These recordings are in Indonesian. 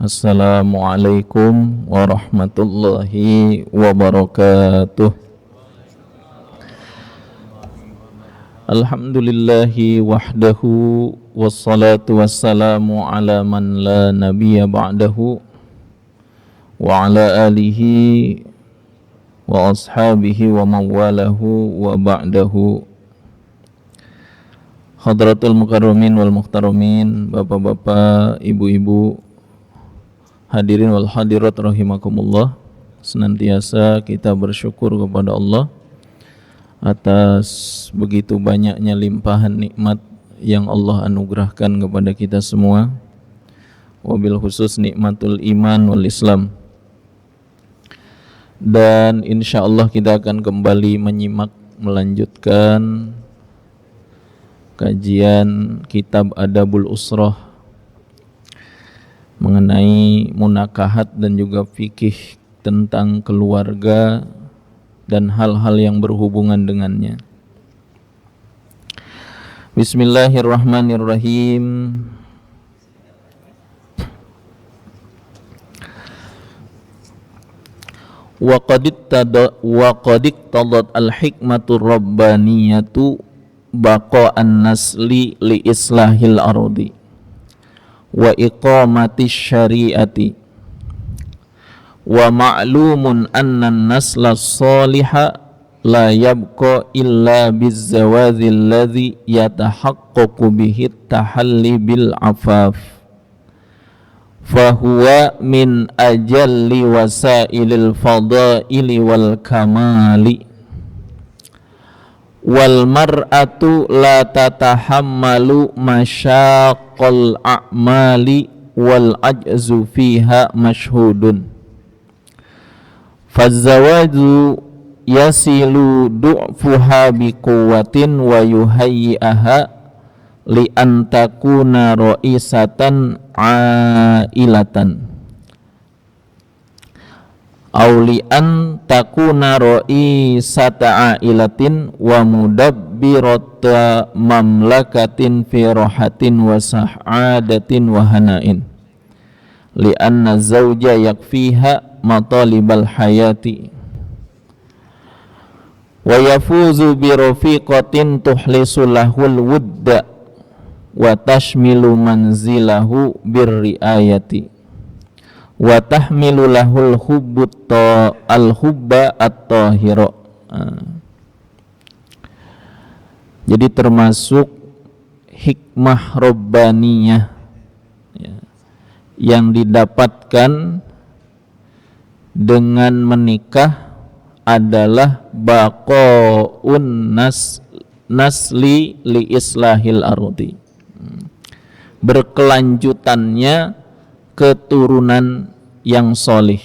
Assalamualaikum warahmatullahi wabarakatuh. Alhamdulillahi wahdahu wassalatu wassalamu ala man la nabiyya ba'dahu wa ala alihi wa ashabihi wa mawalahu wa ba'dahu. Hadratul mukarramin wal muhtaramin, bapak-bapak, ibu-ibu, hadirin wal hadirat rahimakumullah. Senantiasa kita bersyukur kepada Allah atas begitu banyaknya limpahan nikmat yang Allah anugerahkan kepada kita semua, wabil khusus nikmatul iman wal Islam. Dan insyaallah kita akan kembali melanjutkan kajian kitab Adabul Usrah mengenai munakahat dan juga fikih tentang keluarga dan hal-hal yang berhubungan dengannya. Bismillahirrahmanirrahim. Wa qad iqtadat al-hikmatu rabbaniyatu baqa'an nasli li islahil ardi wa iqamati syariati wa ma'lumun anna an-nasla as-saliha la yabqa illa bizzawazi alladhi yatahaqqaqu bihi at-tahalli bil afaf fahuwa min ajalli wasailil fadaili wal kamali wal mar'atu la tatahammalu masyaqqal a'mali wal ajzu fiha mashhudun fazawaju yasilu du'fuha biquwwatin wa yuhayyi'aha li an takuna ra'isatan ailatan aulian takuna ra'isata ailatin wa mudabbirata mamlakatin fi rahatin wa sa'adatin wa hana'in li anna zawja yakfiha matalibal hayati wa yafuzu bi rafiqatin tuhlisu lahul wudda wa tashmilu manzilahu birriayati wa tahmilu lahul hubba at-tahira. Jadi termasuk hikmah rabbaniyah yang didapatkan dengan menikah adalah baqaun nasli li islahil ardi, berkelanjutannya keturunan yang solih.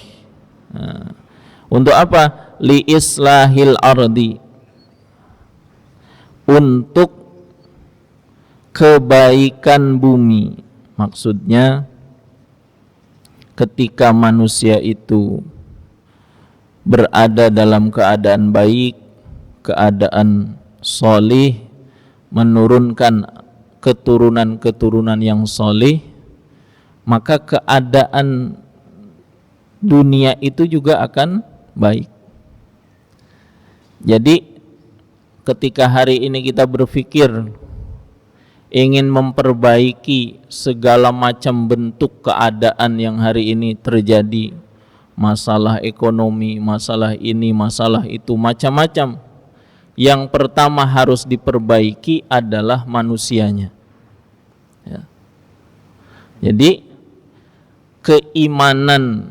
Untuk apa? Li islahil ardi, untuk kebaikan bumi. Maksudnya ketika manusia itu berada dalam keadaan baik, keadaan solih, menurunkan keturunan-keturunan yang solih, maka keadaan dunia itu juga akan baik. Jadi ketika hari ini kita berpikir ingin memperbaiki segala macam bentuk keadaan yang hari ini terjadi, masalah ekonomi, masalah ini, masalah itu, macam-macam, yang pertama harus diperbaiki adalah manusianya. Ya. Jadi keimanan,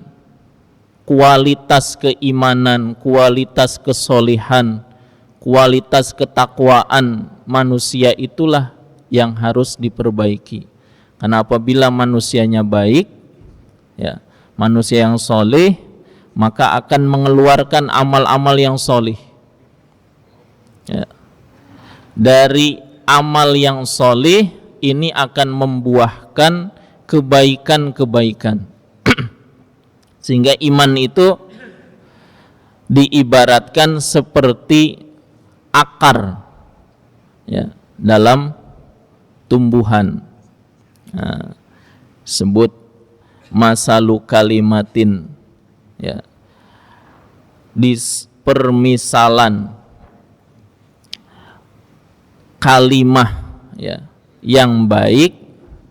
kualitas keimanan, kualitas kesolihan, kualitas ketakwaan manusia itulah yang harus diperbaiki. Karena apabila manusianya baik, ya, manusia yang soleh, maka akan mengeluarkan amal-amal yang soleh. Ya. Dari amal yang soleh ini akan membuahkan kebaikan-kebaikan. Sehingga iman itu diibaratkan seperti akar, ya, dalam tumbuhan. Sebut masalu kalimatin, ya, permisalan kalimah, ya, yang baik,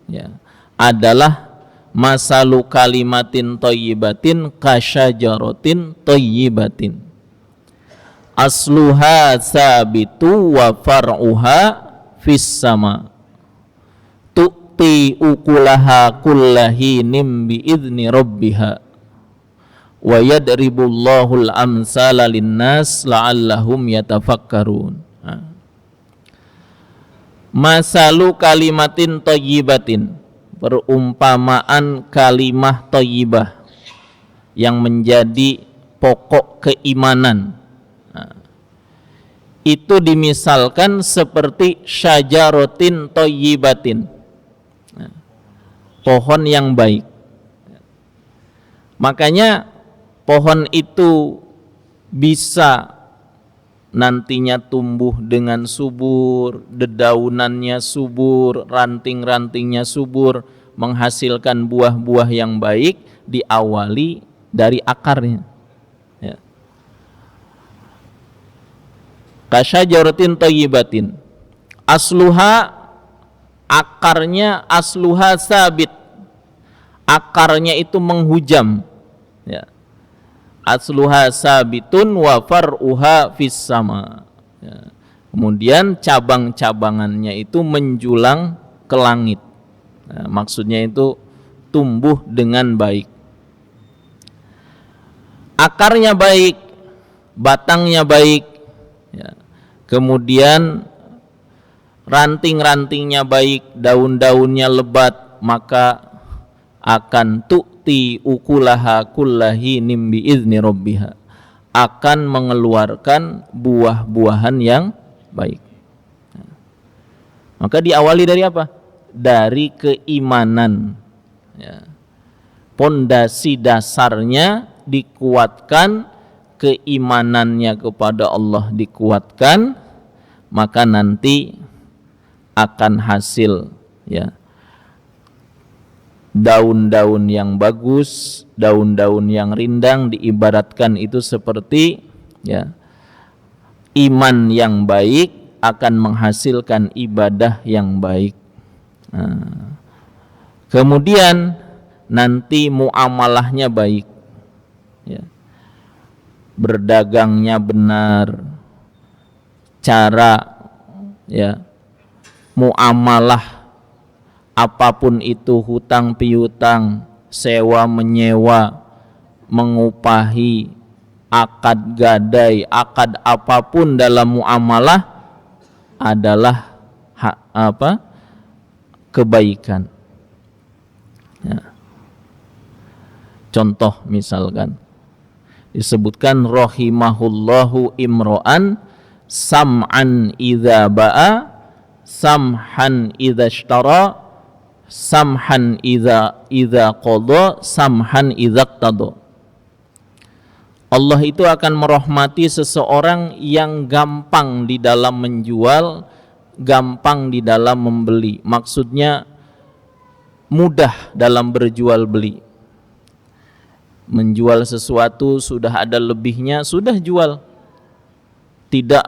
ya, adalah masalu kalimatin thayyibatin kasyajaratin thayyibatin asluha sabitu wa far'uha fis sama tu'ti ukulaha kullahinin bi'izni rabbiha wa yadribullahul amsala linnas la'allahum yatafakkarun. Masalu kalimatin thayyibatin, perumpamaan kalimah thayyibah yang menjadi pokok keimanan, itu dimisalkan seperti syajaratin thayyibatin, pohon yang baik. Makanya pohon itu bisa nantinya tumbuh dengan subur, dedaunannya subur, ranting-rantingnya subur, menghasilkan buah-buah yang baik, diawali dari akarnya, ya. Kasyajaratin thayyibatin asluha, akarnya, asluha sabit, akarnya itu menghujam, ya. Asluha sabitun wa far'uha fis sama, ya. Kemudian cabang-cabangannya itu menjulang ke langit. Nah, maksudnya itu tumbuh dengan baik. Akarnya baik, batangnya baik, ya. Kemudian ranting-rantingnya baik, daun-daunnya lebat, maka akan tu'ti ukulaha kullahinin bi'izni rabbiha, akan mengeluarkan buah-buahan yang baik. Maka diawali dari apa? Dari keimanan, ya. Pondasi dasarnya dikuatkan, keimanannya kepada Allah dikuatkan, maka nanti akan hasil, ya, daun-daun yang bagus, daun-daun yang rindang. Diibaratkan itu seperti, ya, iman yang baik akan menghasilkan ibadah yang baik. Nah, kemudian nanti muamalahnya baik, ya, berdagangnya benar, cara, ya, muamalah apapun itu, hutang piutang, sewa menyewa, mengupahi, akad gadai, akad apapun dalam muamalah adalah kebaikan, ya. Contoh misalkan disebutkan rahimahullahu imro'an sam'an idza ba'a samhan idza ishtara samhan idza qada samhan idza qtada. Allah itu akan merahmati seseorang yang gampang di dalam menjual, gampang di dalam membeli. Maksudnya mudah dalam berjual beli. Menjual sesuatu sudah ada lebihnya, sudah jual. Tidak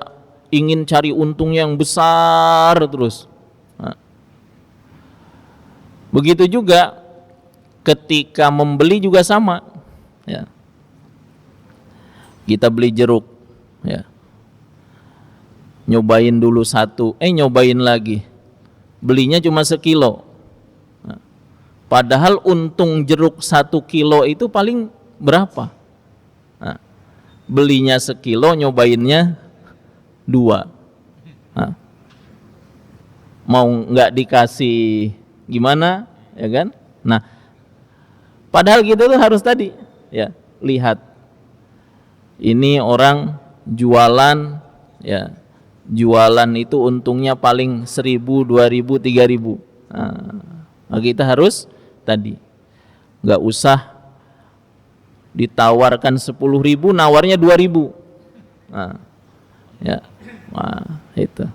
ingin cari untung yang besar terus. Nah, begitu juga ketika membeli juga sama, ya. Kita beli jeruk, ya, nyobain dulu satu, nyobain lagi, belinya cuma sekilo. Nah, padahal untung jeruk 1 kilo itu paling berapa? Nah, belinya sekilo, nyobainnya 2. Nah, mau nggak dikasih gimana, ya kan? Nah, padahal kita tuh harus tadi, ya, lihat ini orang jualan, ya, jualan itu untungnya paling 1.000, 2.000, 3.000. Nah, kita harus tadi nggak usah ditawarkan 10.000, nawarnya 2.000. Nah, ya, nah, itu.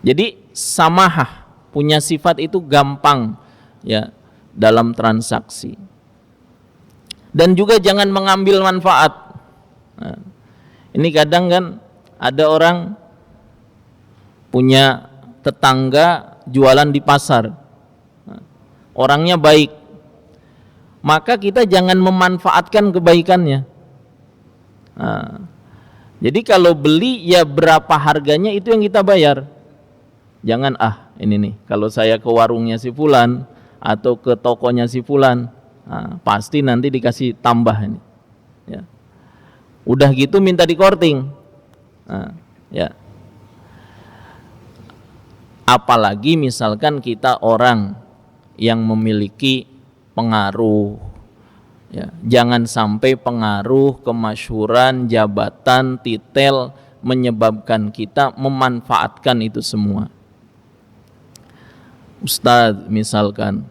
Jadi samahah, punya sifat itu gampang, ya, dalam transaksi. dan juga jangan mengambil manfaat. Nah, ini kadang kan ada orang punya tetangga jualan di pasar, orangnya baik, maka kita jangan memanfaatkan kebaikannya. Nah, jadi kalau beli ya berapa harganya itu yang kita bayar. Jangan ini nih kalau saya ke warungnya si fulan atau ke tokonya si fulan, pasti nanti dikasih tambah ini. Ya. Udah gitu minta dikorting. Ya. Apalagi misalkan kita orang yang memiliki pengaruh, ya, jangan sampai pengaruh, kemasyhuran, jabatan, titel menyebabkan kita memanfaatkan itu semua. Ustadz misalkan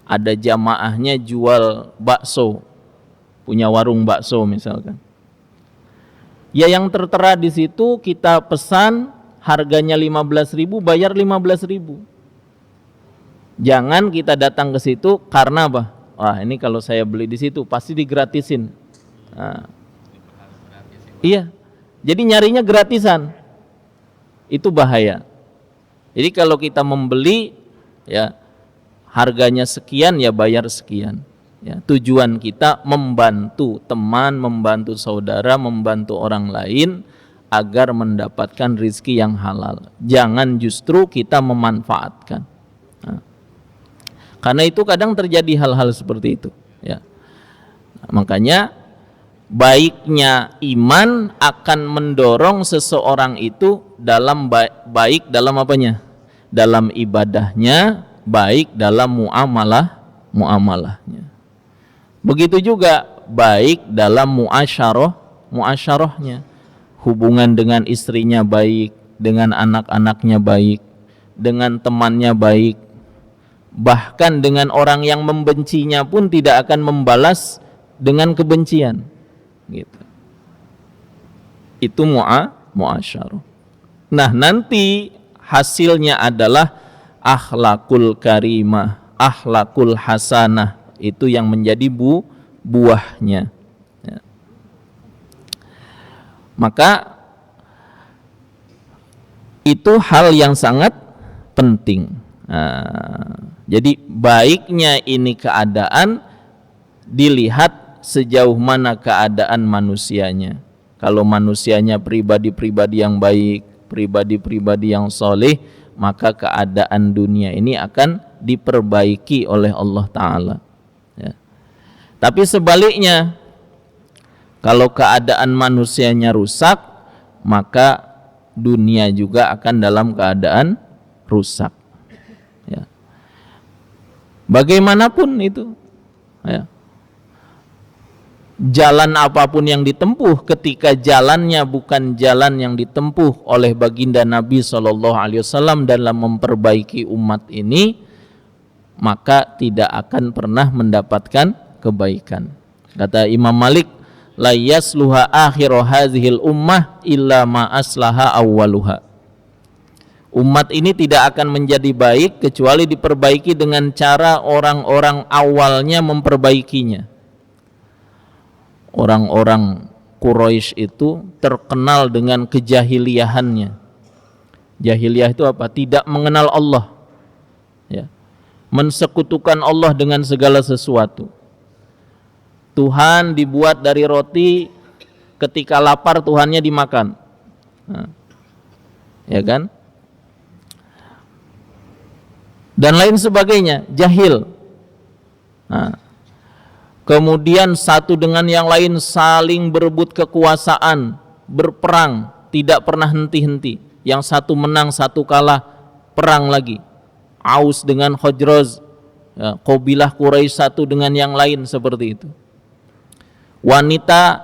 ada jamaahnya jual bakso, punya warung bakso misalkan, ya yang tertera di situ kita pesan harganya 15.000, bayar 15.000. Jangan kita datang ke situ karena apa? Wah, ini kalau saya beli di situ pasti digratisin. Iya. Jadi nyarinya gratisan. Itu bahaya. Jadi kalau kita membeli, ya harganya sekian ya bayar sekian. Ya, tujuan kita membantu teman, membantu saudara, membantu orang lain agar mendapatkan rizki yang halal. Jangan justru kita memanfaatkan. Karena itu kadang terjadi hal-hal seperti itu. Ya. Makanya baiknya iman akan mendorong seseorang itu dalam baik dalam apanya? Dalam ibadahnya, baik dalam muamalahnya. Begitu juga baik dalam muasyarahnya. Hubungan dengan istrinya baik, dengan anak-anaknya baik, dengan temannya baik, bahkan dengan orang yang membencinya pun tidak akan membalas dengan kebencian. Gitu. Itu muasyarah. Nah, nanti hasilnya adalah akhlakul karimah, akhlakul hasanah, itu yang menjadi buahnya. Ya. Maka itu hal yang sangat penting. Jadi baiknya ini keadaan dilihat sejauh mana keadaan manusianya. Kalau manusianya pribadi-pribadi yang baik, pribadi-pribadi yang soleh, maka keadaan dunia ini akan diperbaiki oleh Allah Ta'ala. Ya. Tapi sebaliknya, kalau keadaan manusianya rusak, maka dunia juga akan dalam keadaan rusak. Ya. Bagaimanapun itu, ya. Jalan apapun yang ditempuh, ketika jalannya bukan jalan yang ditempuh oleh baginda Nabi SAW dalam memperbaiki umat ini, maka tidak akan pernah mendapatkan kebaikan. Kata Imam Malik, la yasluha akhiru hazihil ummah illa ma aslaha awwaluha. Umat ini tidak akan menjadi baik kecuali diperbaiki dengan cara orang-orang awalnya memperbaikinya. Orang-orang Quraisy itu terkenal dengan kejahiliahannya. Jahiliyah itu apa? Tidak mengenal Allah, ya. Mensekutukan Allah dengan segala sesuatu. Tuhan dibuat dari roti, ketika lapar Tuhannya dimakan. Ya kan? Dan lain sebagainya, jahil. Kemudian satu dengan yang lain saling berebut kekuasaan, berperang, tidak pernah henti-henti. Yang satu menang, satu kalah, perang lagi. Aus dengan Khazraj, ya, Qabilah Quraisy satu dengan yang lain, seperti itu. Wanita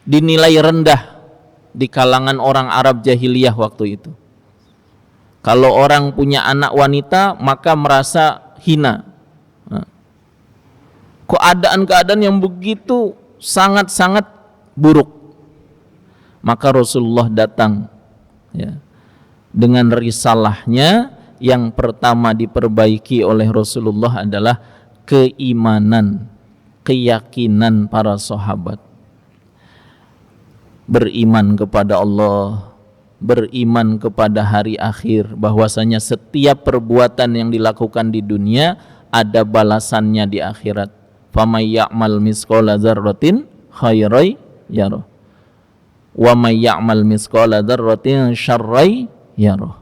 dinilai rendah di kalangan orang Arab jahiliyah waktu itu. Kalau orang punya anak wanita, maka merasa hina. Keadaan-keadaan yang begitu sangat-sangat buruk. Maka Rasulullah datang, ya, dengan risalahnya. Yang pertama diperbaiki oleh Rasulullah adalah keimanan, keyakinan para sahabat. Beriman kepada Allah, beriman kepada hari akhir, bahwasanya setiap perbuatan yang dilakukan di dunia ada balasannya di akhirat. Famay ya'mal misqala dzarratin khairan yarah wa may ya'mal misqala dzarratin syarran yarah.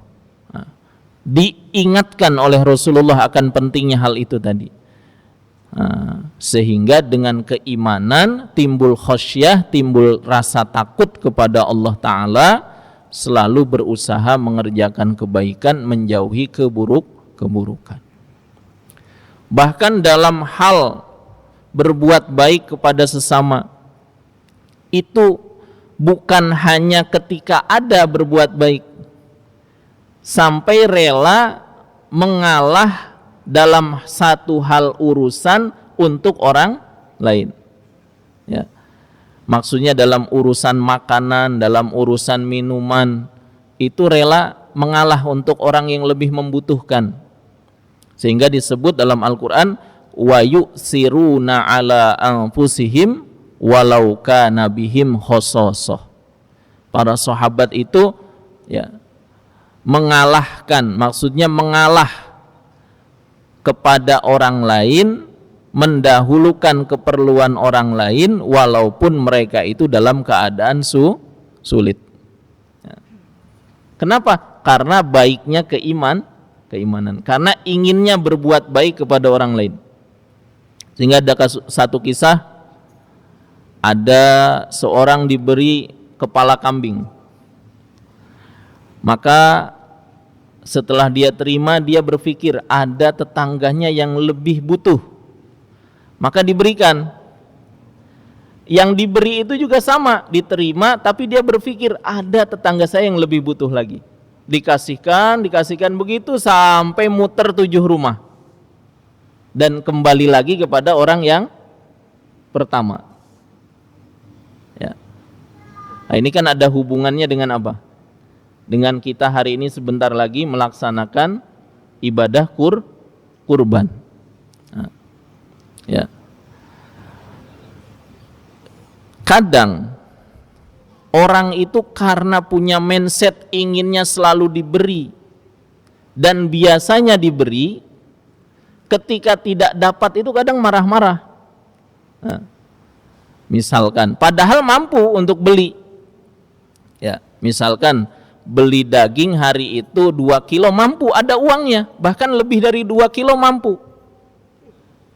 Diingatkan oleh Rasulullah akan pentingnya hal itu tadi. Sehingga dengan keimanan timbul khasyah, timbul rasa takut kepada Allah Ta'ala, selalu berusaha mengerjakan kebaikan, menjauhi keburukan. Bahkan dalam hal berbuat baik kepada sesama, itu bukan hanya ketika ada berbuat baik, sampai rela mengalah dalam satu hal urusan untuk orang lain. Ya. Maksudnya dalam urusan makanan, dalam urusan minuman, itu rela mengalah untuk orang yang lebih membutuhkan. Sehingga disebut dalam Al-Quran, wa yu'siruna ala anfusihim walau kana bihim khososoh. Para sahabat itu ya mengalahkan, maksudnya mengalah kepada orang lain, mendahulukan keperluan orang lain walaupun mereka itu dalam keadaan sulit. Kenapa? Karena baiknya keimanan. Karena inginnya berbuat baik kepada orang lain. Sehingga ada satu kisah, ada seorang diberi kepala kambing. Maka setelah dia terima, dia berpikir ada tetangganya yang lebih butuh, maka diberikan. Yang diberi itu juga sama, diterima, tapi dia berpikir ada tetangga saya yang lebih butuh lagi. Dikasihkan begitu sampai muter 7 rumah dan kembali lagi kepada orang yang pertama. Ya. Nah, ini kan ada hubungannya dengan apa? Dengan kita hari ini sebentar lagi melaksanakan ibadah kurban. Nah, ya. Kadang orang itu karena punya mindset inginnya selalu diberi, dan biasanya diberi, ketika tidak dapat itu kadang marah-marah. Nah, misalkan padahal mampu untuk beli. Ya, misalkan beli daging hari itu 2 kilo mampu, ada uangnya, bahkan lebih dari 2 kilo mampu.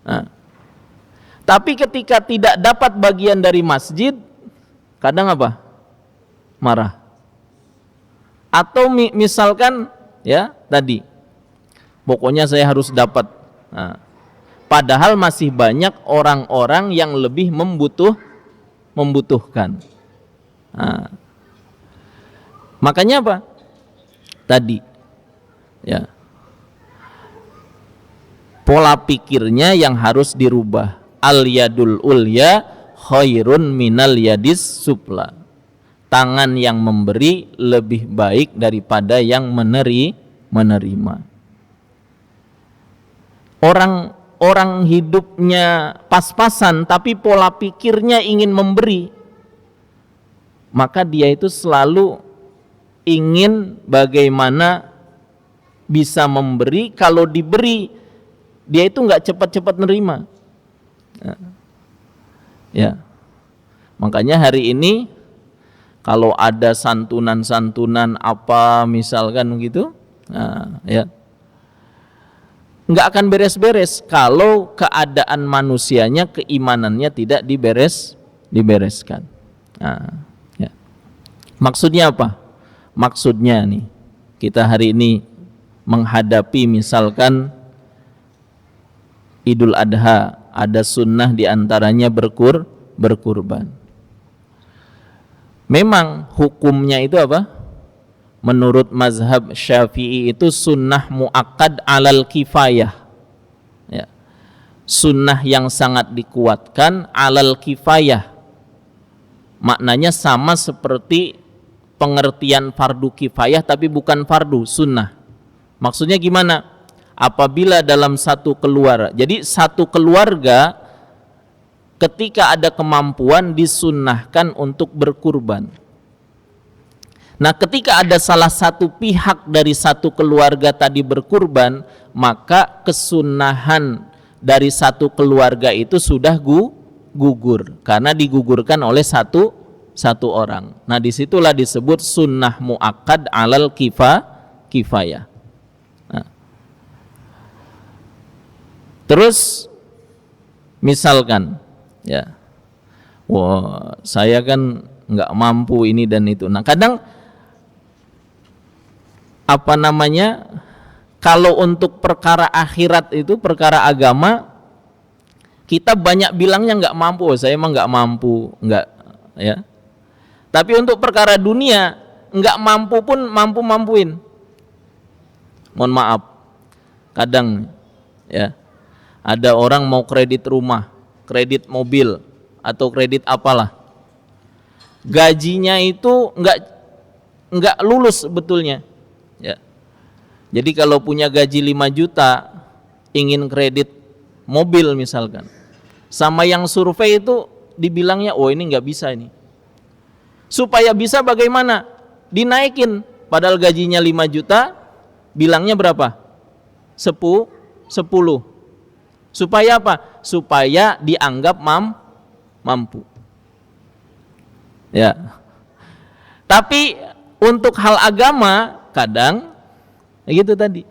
Nah, tapi ketika tidak dapat bagian dari masjid, kadang apa? Marah. Atau misalkan ya tadi, pokoknya saya harus dapat. Nah, padahal masih banyak orang-orang yang lebih membutuhkan. Nah, makanya apa? Tadi ya, pola pikirnya yang harus dirubah. Al yadul ulya khairun minal yadis supla. Tangan yang memberi lebih baik daripada yang menerima. Orang hidupnya pas-pasan tapi pola pikirnya ingin memberi, maka dia itu selalu ingin bagaimana bisa memberi. Kalau diberi, dia itu nggak cepat-cepat nerima. Ya, makanya hari ini kalau ada santunan-santunan apa misalkan begitu, nah, ya nggak akan beres-beres kalau keadaan manusianya, keimanannya tidak dibereskan. Nah, ya. Maksudnya apa? Maksudnya nih, kita hari ini menghadapi misalkan Idul Adha, ada sunnah diantaranya berkurban. Memang hukumnya itu apa? Menurut mazhab Syafi'i itu sunnah muakkad alal kifayah. Ya. Sunnah yang sangat dikuatkan alal kifayah. Maknanya sama seperti pengertian fardu kifayah tapi bukan fardu, sunnah. Maksudnya gimana? Apabila dalam satu keluarga, jadi satu keluarga ketika ada kemampuan disunnahkan untuk berkurban. Nah, ketika ada salah satu pihak dari satu keluarga tadi berkurban, maka kesunahan dari satu keluarga itu sudah gugur, karena digugurkan oleh satu orang. Nah, disitulah disebut sunnah muakkad alal kifayah. Nah, terus misalkan, ya, wah, saya kan nggak mampu ini dan itu. Nah, kadang kalau untuk perkara akhirat itu, perkara agama, kita banyak bilangnya nggak mampu. Saya emang nggak mampu, nggak, ya. Tapi untuk perkara dunia, nggak mampu pun mampuin. Mohon maaf, kadang, ya, ada orang mau kredit rumah, kredit mobil, atau kredit apalah, gajinya itu nggak lulus sebetulnya. Ya. Jadi kalau punya gaji 5 juta ingin kredit mobil misalkan, sama yang survei itu dibilangnya, oh ini nggak bisa ini. Supaya bisa bagaimana? Dinaikin, padahal gajinya 5 juta, bilangnya berapa? 10. Supaya apa? Supaya dianggap mampu. Ya. Tapi untuk hal agama kadang gitu tadi,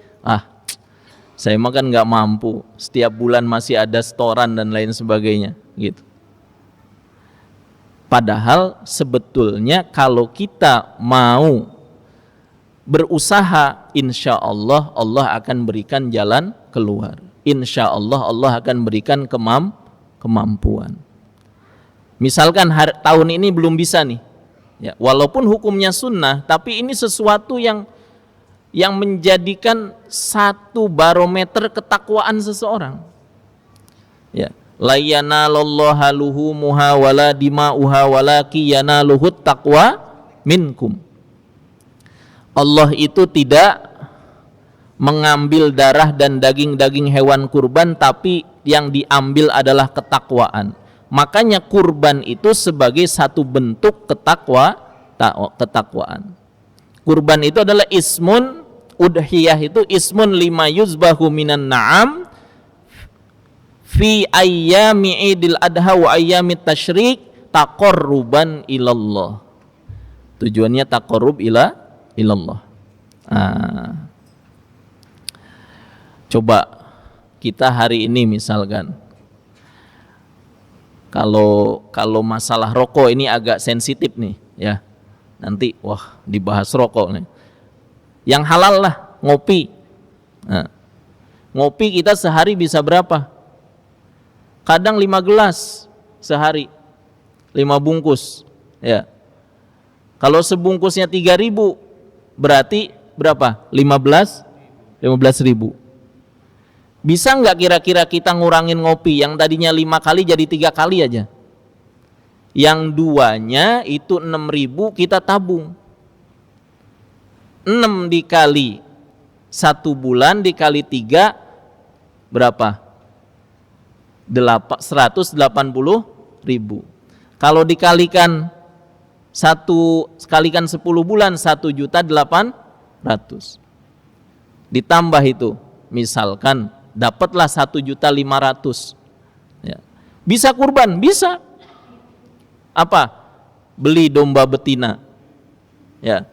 saya mah kan nggak mampu, setiap bulan masih ada setoran dan lain sebagainya gitu. Padahal sebetulnya kalau kita mau berusaha, insya Allah Allah akan berikan jalan keluar. Insya Allah Allah akan berikan kemampuan. Misalkan tahun ini belum bisa nih, ya, walaupun hukumnya sunnah, tapi ini sesuatu yang menjadikan satu barometer ketakwaan seseorang. Ya, la yanalallaha luhumuha wala dima'uha walaki yanaluhut taqwa minkum. Allah itu tidak mengambil darah dan daging-daging hewan kurban, tapi yang diambil adalah ketakwaan. Makanya kurban itu sebagai satu bentuk ketakwaan. Kurban itu adalah ismun, udhiyah itu ismun lima yuzbahu minan na'am fi ayyami idil adha wa ayyamit tasyrik taqarruban ilallah. Tujuannya taqarrub ilallah. Coba kita hari ini misalkan, kalau masalah rokok ini agak sensitif nih, ya. Nanti dibahas rokok nih. Yang halal lah, ngopi. Nah, ngopi kita sehari bisa berapa? Kadang 5 gelas sehari, 5 bungkus, ya. Kalau sebungkusnya 3.000, berarti berapa? 15.000. Bisa nggak kira-kira kita ngurangin ngopi yang tadinya 5 kali jadi 3 kali aja? Yang duanya itu 6.000 kita tabung. 6 dikali 1 bulan dikali 3 berapa? 180.000. Kalau dikalikan 10 bulan 1.800.000. Ditambah itu, misalkan dapatlah 1.500.000. Ya. Bisa kurban, bisa. Apa? Beli domba betina. Ya.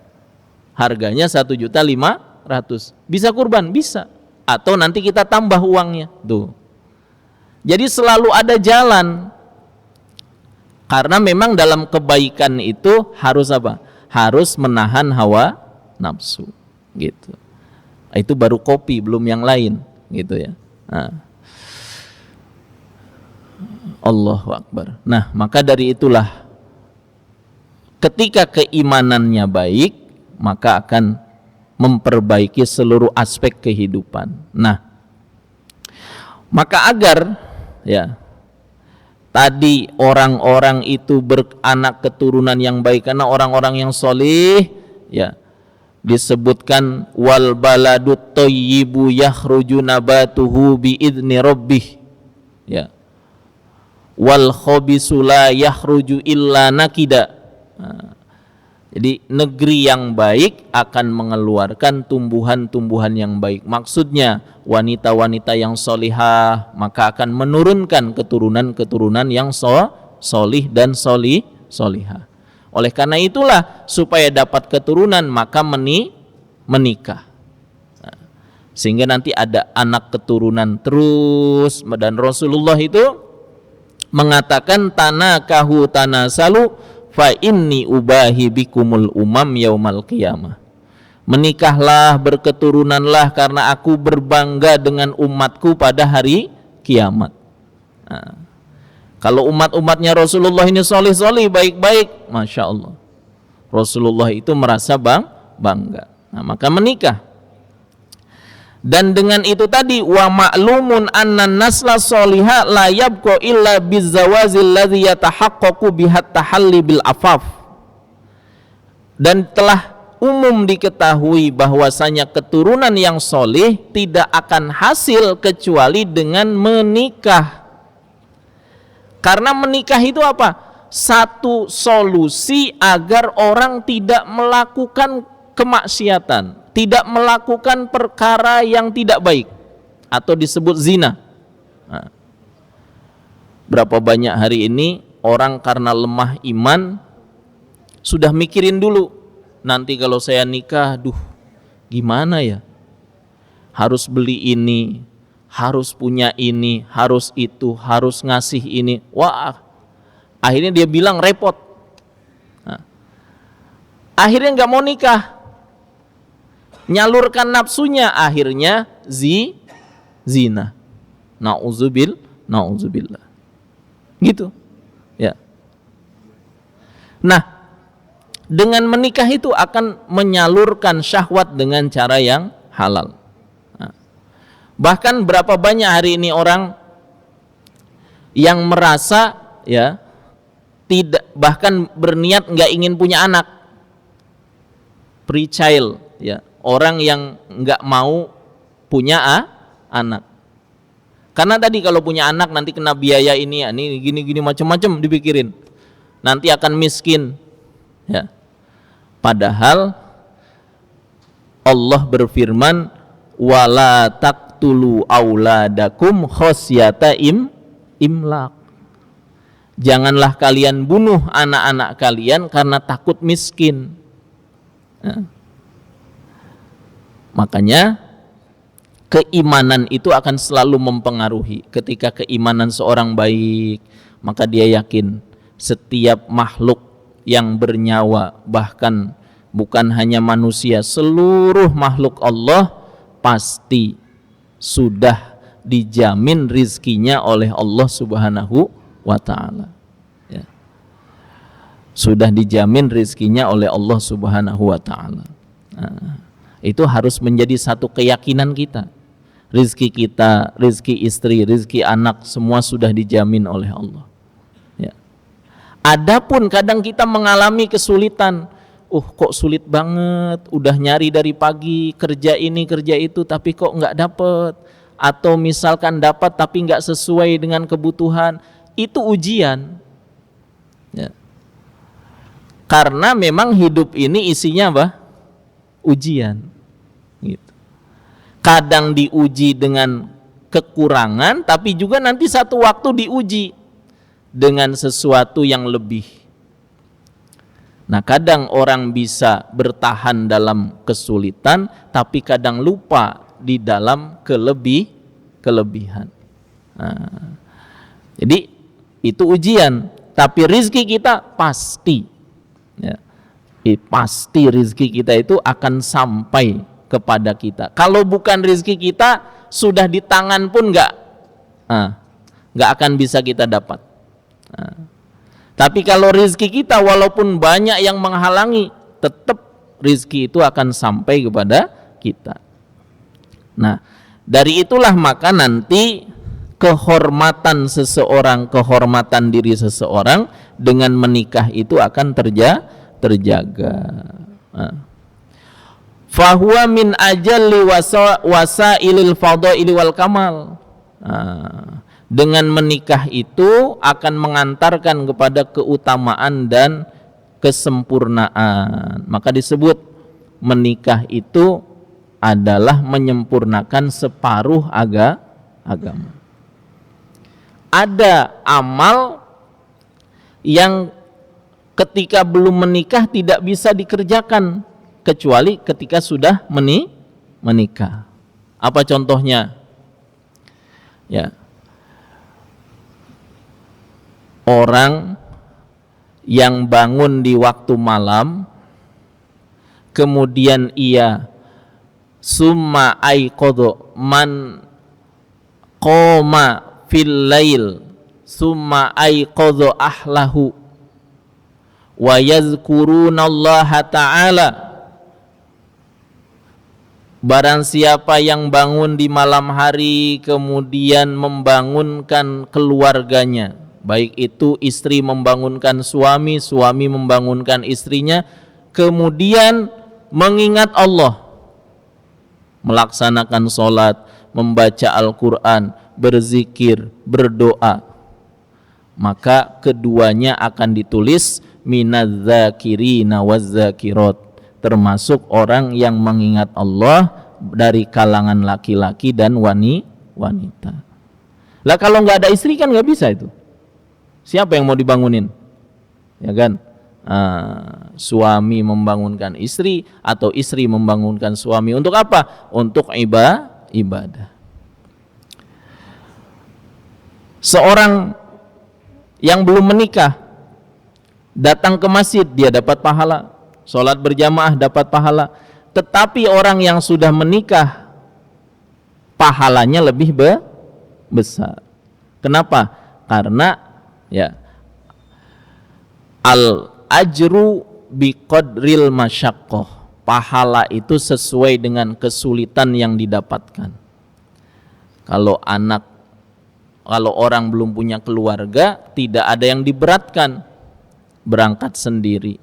Harganya 1.500.000. Bisa kurban, bisa. Atau nanti kita tambah uangnya. Tuh. Jadi selalu ada jalan. Karena memang dalam kebaikan itu harus apa? Harus menahan hawa nafsu. Gitu. Itu baru kopi, belum yang lain. Gitu ya. Allahu Akbar. Nah, maka dari itulah ketika keimanannya baik, maka akan memperbaiki seluruh aspek kehidupan. Nah, maka agar ya tadi orang-orang itu beranak keturunan yang baik, karena orang-orang yang solih, ya, disebutkan wal baladut thayyibu yakhruju nabatuhu bi idzni rabbih. Ya. wal khabisu la yakhruju illa nakida. Jadi negeri yang baik akan mengeluarkan tumbuhan-tumbuhan yang baik. Maksudnya wanita-wanita yang solihah maka akan menurunkan keturunan-keturunan yang solih dan solihah. Oleh karena itulah supaya dapat keturunan maka menikah. Sehingga nanti ada anak keturunan terus, dan Rasulullah itu mengatakan tanakahu tanasalu fa inni ubahi bikumul umam yaumal qiyamah. Menikahlah, berketurunanlah karena aku berbangga dengan umatku pada hari kiamat. Nah, kalau umatnya Rasulullah ini solih-solih, baik-baik, Masya Allah, Rasulullah itu merasa bangga. Nah, maka menikah. Dan dengan itu tadi wa ma'lumun anna nasla soliha la yabqa illa bizawazil ladzi yatahaqqaqu bihat tahalli bil afaf. Dan telah umum diketahui bahwasanya keturunan yang solih tidak akan hasil kecuali dengan menikah. Karena menikah itu apa? Satu solusi agar orang tidak melakukan kemaksiatan, tidak melakukan perkara yang tidak baik atau disebut zina. Nah, berapa banyak hari ini orang karena lemah iman sudah mikirin dulu, nanti kalau saya nikah, gimana ya? Harus beli ini, harus punya ini, harus itu, harus ngasih ini. Wah, akhirnya dia bilang repot. Nah, akhirnya nggak mau nikah. Nyalurkan nafsunya, akhirnya zina. Nauzubillah. Gitu. Ya. Nah, dengan menikah itu akan menyalurkan syahwat dengan cara yang halal. Nah, bahkan berapa banyak hari ini orang yang merasa ya tidak, bahkan berniat nggak ingin punya anak, pre-child, ya. Orang yang nggak mau punya anak, karena tadi kalau punya anak nanti kena biaya ini ya, ini gini macam-macam dipikirin, nanti akan miskin, ya. Padahal Allah berfirman, wala taqtulu auladakum khosyata imlaq. Janganlah kalian bunuh anak-anak kalian karena takut miskin. Ya. Makanya keimanan itu akan selalu mempengaruhi. Ketika keimanan seorang baik, maka dia yakin setiap makhluk yang bernyawa, bahkan bukan hanya manusia, seluruh makhluk Allah pasti sudah dijamin rizkinya oleh Allah Subhanahu wa ta'ala, ya. Sudah dijamin rizkinya oleh Allah Subhanahu wa ta'ala. Nah, itu harus menjadi satu keyakinan kita. Rizki kita, rizki istri, rizki anak, semua sudah dijamin oleh Allah, ya. Adapun kadang kita mengalami kesulitan, kok sulit banget, udah nyari dari pagi, kerja ini kerja itu, tapi kok nggak dapet, atau misalkan dapat tapi nggak sesuai dengan kebutuhan, itu ujian, ya. Karena memang hidup ini isinya apa? Ujian, gitu. Kadang diuji dengan kekurangan, tapi juga nanti satu waktu diuji dengan sesuatu yang lebih. Nah, kadang orang bisa bertahan dalam kesulitan, tapi kadang lupa di dalam kelebihan. Nah, jadi itu ujian, tapi rizki kita pasti, ya. Pasti rizki kita itu akan sampai kepada kita. Kalau bukan rizki kita, sudah di tangan pun nggak akan bisa kita dapat. Tapi kalau rizki kita walaupun banyak yang menghalangi, tetap rizki itu akan sampai kepada kita. Nah, dari itulah maka nanti kehormatan seseorang, kehormatan diri seseorang dengan menikah itu akan terjaga. Fahuwa min ajalli wasailil fadaili wal kamal. Dengan menikah itu akan mengantarkan kepada keutamaan dan kesempurnaan. Maka disebut menikah itu adalah menyempurnakan separuh agama. Ada amal yang ketika belum menikah tidak bisa dikerjakan kecuali ketika sudah menikah. Apa contohnya? Ya. Orang yang bangun di waktu malam, kemudian ia summa aiqadha man qoma fil lail summa aiqadha ahlahu wa yazkurunallaha ta'ala. Barang siapa yang bangun di malam hari kemudian membangunkan keluarganya, baik itu istri membangunkan suami, suami membangunkan istrinya, kemudian mengingat Allah, melaksanakan sholat, membaca Al-Quran, berzikir, berdoa, maka keduanya akan ditulis minadz-dzakirina waz-dzakirat, termasuk orang yang mengingat Allah dari kalangan laki-laki dan wanita. Lah kalau nggak ada istri kan nggak bisa itu. Siapa yang mau dibangunin? Ya kan? Suami membangunkan istri atau istri membangunkan suami. Untuk apa? Untuk ibadah. Seorang yang belum menikah datang ke masjid, dia dapat pahala. Sholat berjamaah dapat pahala. Tetapi orang yang sudah menikah, pahalanya lebih besar. Kenapa? Karena ya, al ajru biqadril masyaqqah, pahala itu sesuai dengan kesulitan yang didapatkan. Kalau orang belum punya keluarga, tidak ada yang diberatkan, berangkat sendiri.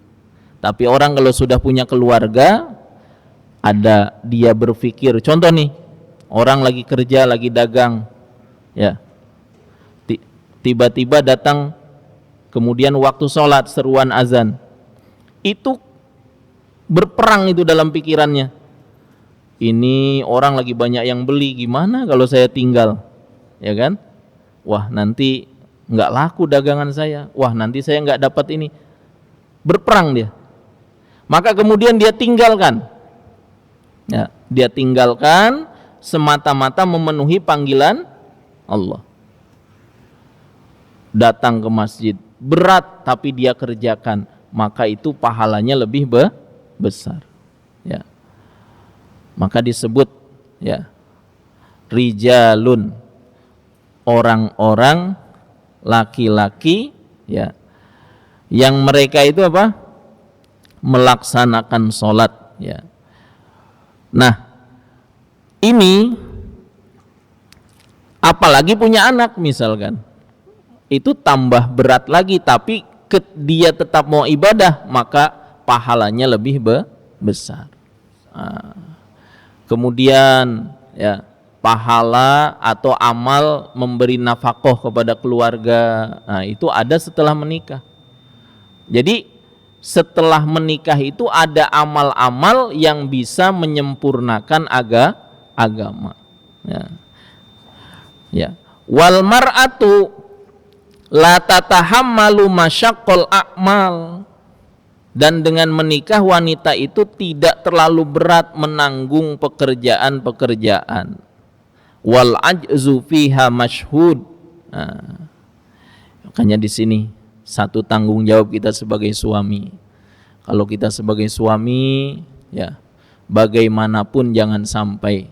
Tapi orang kalau sudah punya keluarga, ada dia berpikir, contoh nih, orang lagi kerja, lagi dagang, ya, tiba-tiba datang, kemudian waktu sholat seruan azan, itu berperang itu dalam pikirannya. Ini orang lagi banyak yang beli, gimana kalau saya tinggal, ya kan? Wah, nanti nggak laku dagangan saya. Wah, nanti saya nggak dapat ini. Berperang dia. Maka kemudian dia tinggalkan. Ya, dia tinggalkan semata-mata memenuhi panggilan Allah. Datang ke masjid berat tapi dia kerjakan, maka itu pahalanya lebih besar. Ya. Maka disebut ya rijalun, orang-orang laki-laki ya yang mereka itu apa? Melaksanakan sholat ya. Nah, ini apalagi punya anak misalkan, itu tambah berat lagi, tapi dia tetap mau ibadah, maka pahalanya lebih besar. Kemudian ya, pahala atau amal memberi nafkah kepada keluarga, nah itu ada setelah menikah. Jadi setelah menikah itu ada amal-amal yang bisa menyempurnakan agama. Ya. Ya. Wal mar'atu la tatahammalu masyaqqal a'mal, dan dengan menikah wanita itu tidak terlalu berat menanggung pekerjaan-pekerjaan. Wal ajzu fiha masyhud. Nah, makanya di sini satu tanggung jawab kita sebagai suami. Kalau kita sebagai suami ya, bagaimanapun jangan sampai,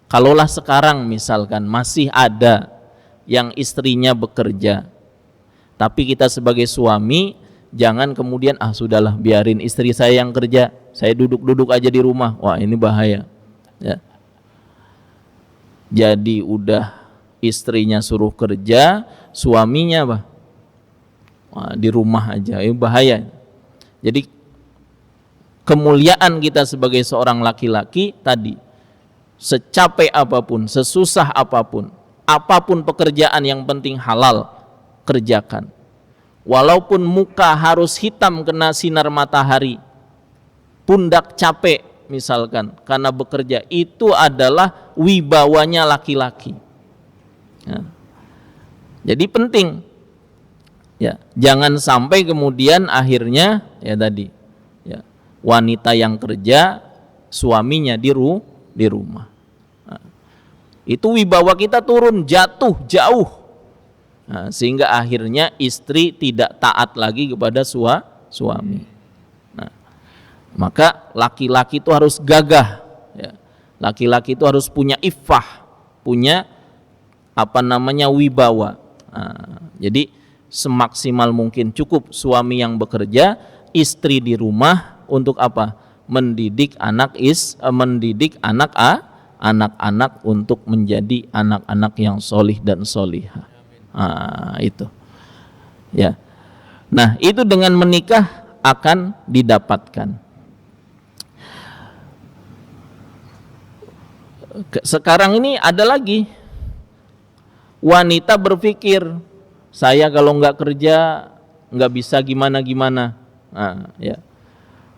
kalaulah sekarang misalkan masih ada yang istrinya bekerja, tapi kita sebagai suami jangan kemudian sudahlah biarin istri saya yang kerja, saya duduk-duduk aja di rumah. Wah, ini bahaya ya. Jadi udah istrinya suruh kerja, suaminya di rumah aja, ini bahaya. Jadi kemuliaan kita sebagai seorang laki-laki tadi, secapek apapun, sesusah apapun, apapun pekerjaan yang penting halal, kerjakan. Walaupun muka harus hitam kena sinar matahari, pundak capek misalkan karena bekerja, itu adalah wibawanya laki-laki. Ya. Jadi penting, ya, jangan sampai kemudian akhirnya ya tadi, ya, wanita yang kerja, suaminya di rumah. Nah, itu wibawa kita turun, jatuh jauh. Nah, sehingga akhirnya istri tidak taat lagi kepada suami. Nah, maka laki-laki itu harus gagah, ya. Laki-laki itu harus punya iffah, punya wibawa. Nah, jadi semaksimal mungkin cukup suami yang bekerja, istri di rumah untuk apa? Mendidik anak-anak untuk menjadi anak-anak yang solih dan solihah. Nah, itu. Ya. Nah, itu dengan menikah akan didapatkan. Sekarang ini ada lagi wanita berpikir, saya kalau nggak kerja nggak bisa gimana-gimana. Nah, ya.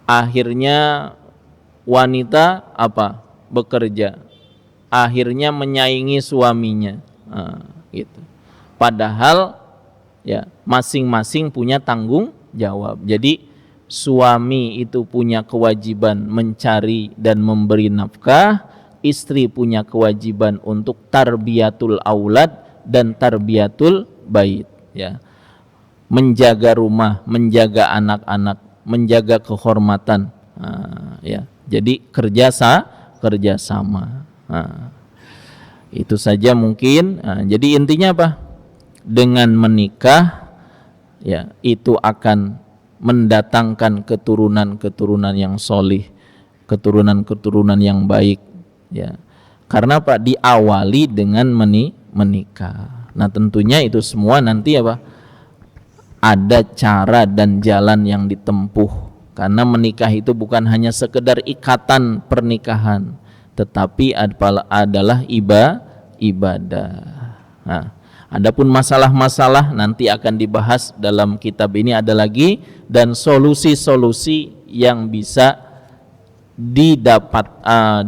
Akhirnya wanita apa? Bekerja. Akhirnya menyaingi suaminya. Nah, gitu. Padahal ya masing-masing punya tanggung jawab. Jadi suami itu punya kewajiban mencari dan memberi nafkah, istri punya kewajiban untuk tarbiyatul aulad dan tarbiyatul bait, ya. Menjaga rumah, menjaga anak-anak, menjaga kehormatan. Nah, ya. Jadi kerjasama. Nah, itu saja mungkin. Nah, jadi intinya apa? Dengan menikah, ya, itu akan mendatangkan keturunan-keturunan yang solih, keturunan-keturunan yang baik, ya. Karena apa? Diawali dengan menikah. Nah, tentunya itu semua nanti apa? Ada cara dan jalan yang ditempuh. Karena menikah itu bukan hanya sekedar ikatan pernikahan, tetapi adalah ibadah. Nah, adapun masalah-masalah nanti akan dibahas dalam kitab ini ada lagi, dan solusi-solusi yang bisa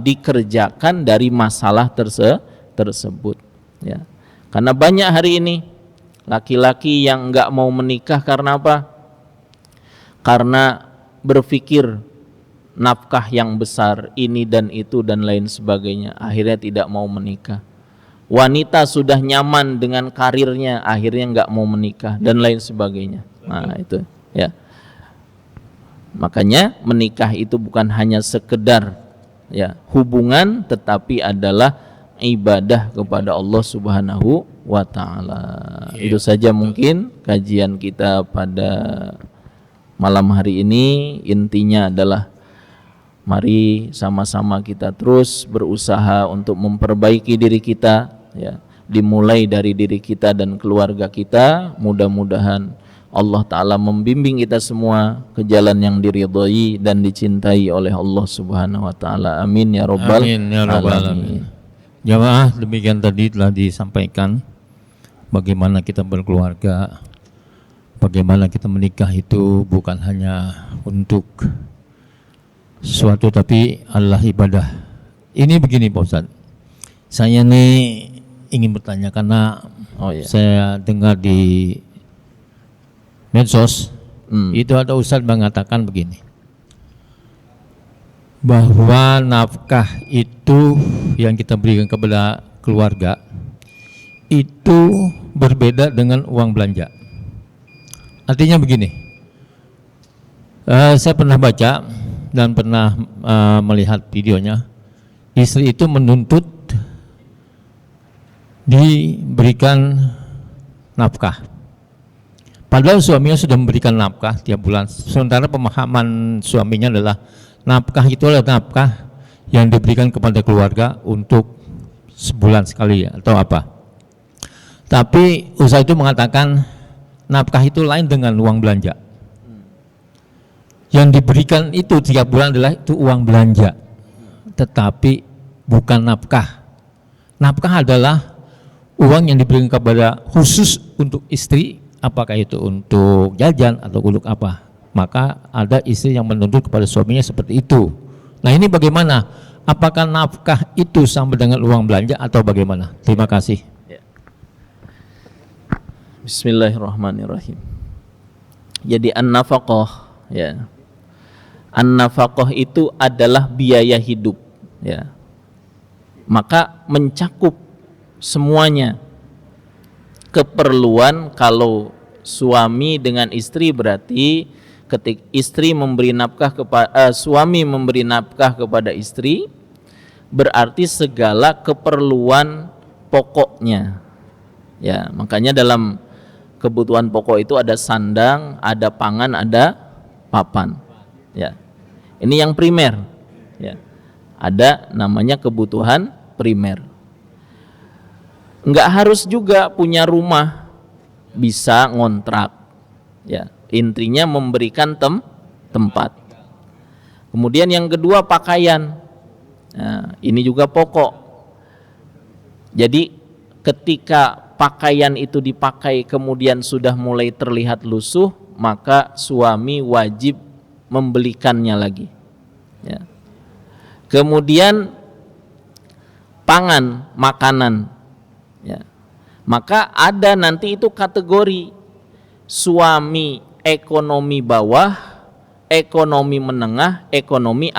dikerjakan dari masalah tersebut, ya. Karena banyak hari ini laki-laki yang nggak mau menikah karena apa? Karena berpikir nafkah yang besar ini dan itu dan lain sebagainya, akhirnya tidak mau menikah. Wanita sudah nyaman dengan karirnya, akhirnya nggak mau menikah dan lain sebagainya. Nah, itu, ya. Makanya menikah itu bukan hanya sekedar, ya, hubungan, tetapi adalah ibadah kepada Allah Subhanahu wa ta'ala. Itu saja mungkin kajian kita pada malam hari ini. Intinya adalah mari sama-sama kita terus berusaha untuk memperbaiki diri kita, ya. Dimulai dari diri kita dan keluarga kita. Mudah-mudahan Allah Ta'ala membimbing kita semua ke jalan yang diridhai dan dicintai oleh Allah Subhanahu wa Ta'ala. Amin ya rabbal alamin. Jamaah, demikian tadi telah disampaikan bagaimana kita berkeluarga, bagaimana kita menikah itu bukan hanya untuk sesuatu tapi adalah ibadah. Ini begini Pak Ustadz, saya nih ingin bertanya karena saya dengar di medsos, itu ada Ustadz mengatakan begini, bahwa nafkah itu yang kita berikan kepada keluarga itu berbeda dengan uang belanja. Artinya begini, saya pernah baca dan pernah melihat videonya, istri itu menuntut diberikan nafkah, padahal suaminya sudah memberikan nafkah tiap bulan. Sementara pemahaman suaminya adalah nafkah itu adalah nafkah yang diberikan kepada keluarga untuk sebulan sekali atau apa. Tapi usaha itu mengatakan nafkah itu lain dengan uang belanja. Yang diberikan itu tiap bulan adalah itu uang belanja, tetapi bukan nafkah. Nafkah adalah uang yang diberikan kepada khusus untuk istri, apakah itu untuk jajan atau untuk apa, maka ada istri yang menuntut kepada suaminya seperti itu. Nah ini bagaimana? Apakah nafkah itu sama dengan uang belanja atau bagaimana? Terima kasih. Bismillahirrahmanirrahim. Jadi an-nafaqah, ya. An-nafaqah itu adalah biaya hidup, ya. Maka mencakup semuanya. Keperluan kalau suami dengan istri berarti ketika istri memberi nafkah kepada suami memberi nafkah kepada istri, berarti segala keperluan pokoknya. Ya, makanya dalam kebutuhan pokok itu ada sandang, ada pangan, ada papan. Ya. Ini yang primer. Ya. Ada namanya kebutuhan primer. Enggak harus juga punya rumah, bisa ngontrak. Ya, intinya memberikan tempat. Kemudian yang kedua pakaian. Nah, ini juga pokok. Jadi ketika pakaian itu dipakai kemudian sudah mulai terlihat lusuh, maka suami wajib membelikannya lagi. Ya. Kemudian pangan, makanan. Ya. Maka ada nanti itu kategori suami ekonomi bawah, ekonomi menengah, ekonomi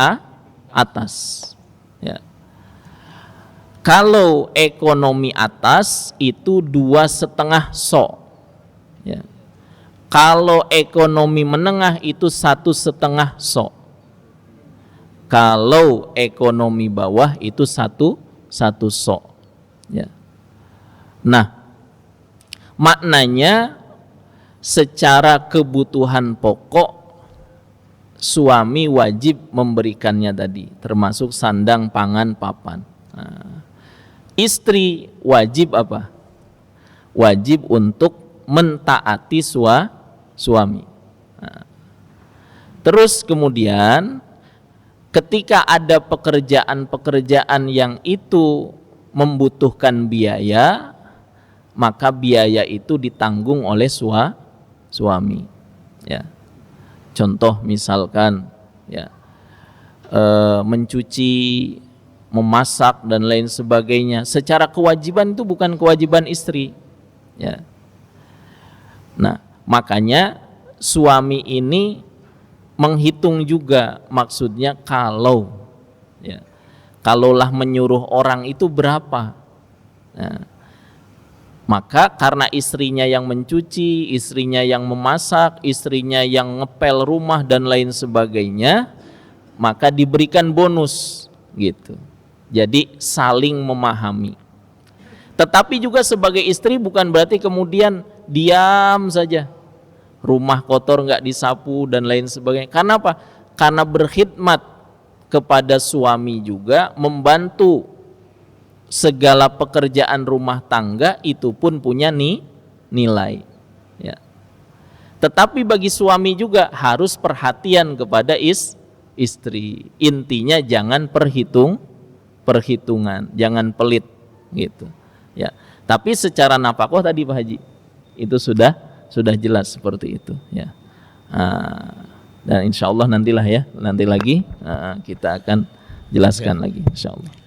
atas. Ya. Kalau ekonomi atas itu 2,5 so. Ya. Kalau ekonomi menengah itu 1,5 so. Kalau ekonomi bawah itu 1 so. Ya. Nah, maknanya secara kebutuhan pokok suami wajib memberikannya tadi, termasuk sandang, pangan, papan. Nah, istri wajib apa? Wajib untuk mentaati suami. Nah, terus kemudian ketika ada pekerjaan-pekerjaan yang itu membutuhkan biaya, maka biaya itu ditanggung oleh suami. Ya. Contoh misalkan ya mencuci, memasak dan lain sebagainya. Secara kewajiban itu bukan kewajiban istri. Ya. Nah, makanya suami ini menghitung juga, maksudnya kalau ya, kalaulah menyuruh orang itu berapa. Nah, maka karena istrinya yang mencuci, istrinya yang memasak, istrinya yang ngepel rumah dan lain sebagainya, maka diberikan bonus gitu. Jadi saling memahami. Tetapi juga sebagai istri bukan berarti kemudian diam saja, rumah kotor nggak disapu dan lain sebagainya. Karena apa? Karena berkhidmat kepada suami juga, membantu segala pekerjaan rumah tangga itu pun punya nilai. Ya. Tetapi bagi suami juga harus perhatian kepada istri. Intinya jangan perhitungan, jangan pelit gitu. Ya. Tapi secara nafkah tadi Pak Haji itu sudah jelas seperti itu. Ya. Dan insya Allah nanti lagi kita akan jelaskan lagi insya Allah.